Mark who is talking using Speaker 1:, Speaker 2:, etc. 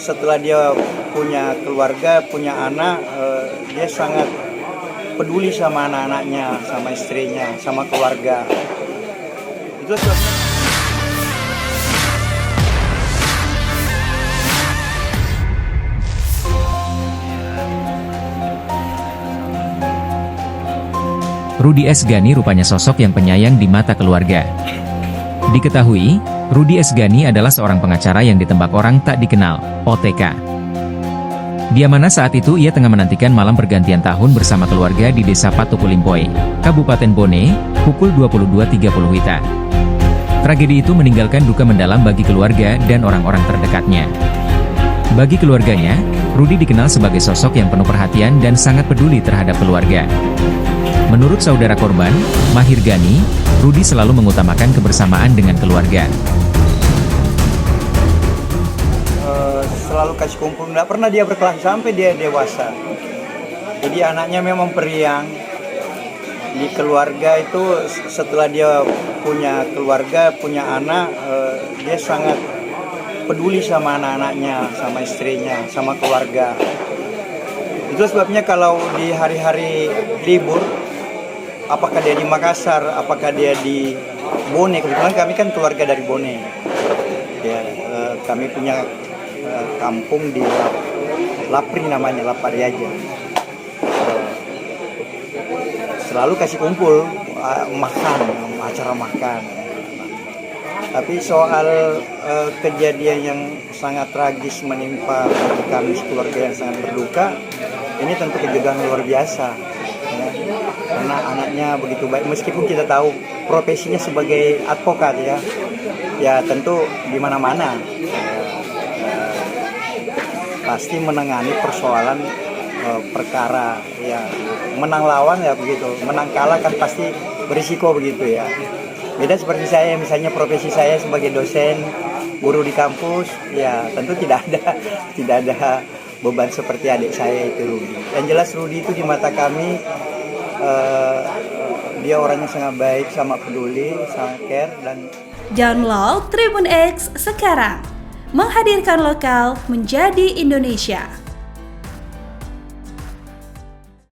Speaker 1: setelah dia punya keluarga, punya anak, dia sangat peduli sama anak-anaknya, sama istrinya, sama keluarga. Itu sebabnya.
Speaker 2: Rudi S. Ghani rupanya sosok yang penyayang di mata keluarga. Diketahui, Rudi S. Ghani adalah seorang pengacara yang ditembak orang tak dikenal, OTK. Di mana saat itu ia tengah menantikan malam pergantian tahun bersama keluarga di Desa Patukulimpoy, Kabupaten Bone, pukul 22.30 WITA. Tragedi itu meninggalkan duka mendalam bagi keluarga dan orang-orang terdekatnya. Bagi keluarganya, Rudi dikenal sebagai sosok yang penuh perhatian dan sangat peduli terhadap keluarga. Menurut saudara korban, Mahir Ghani, Rudi selalu mengutamakan kebersamaan dengan keluarga.
Speaker 1: Selalu kasih kumpul, nggak pernah dia berkelas sampai dia dewasa. Jadi anaknya memang periang. Di keluarga itu setelah dia punya keluarga, punya anak, dia sangat peduli sama anak-anaknya, sama istrinya, sama keluarga. Itu sebabnya kalau di hari-hari libur, apakah dia di Makassar, apakah dia di Bone, kebetulan kami kan keluarga dari Bone. Ya, kami punya kampung di Lapri namanya, Lapariaja. Selalu kasih kumpul, makan, acara makan. Tapi soal kejadian yang sangat tragis menimpa kami keluarga yang sangat berduka, ini tentu kejutan luar biasa. Ya, karena anaknya begitu baik, meskipun kita tahu profesinya sebagai advokat ya tentu di mana-mana pasti menangani persoalan perkara ya, menang lawan ya begitu, menang kalah kan pasti berisiko begitu ya. Beda seperti saya, misalnya profesi saya sebagai dosen, guru di kampus, ya tentu tidak ada beban seperti adik saya itu Rudi. Yang jelas Rudi itu di mata kami dia orangnya sangat baik, sangat peduli, sangat care dan.
Speaker 3: Download Tribun X sekarang, menghadirkan lokal menjadi Indonesia.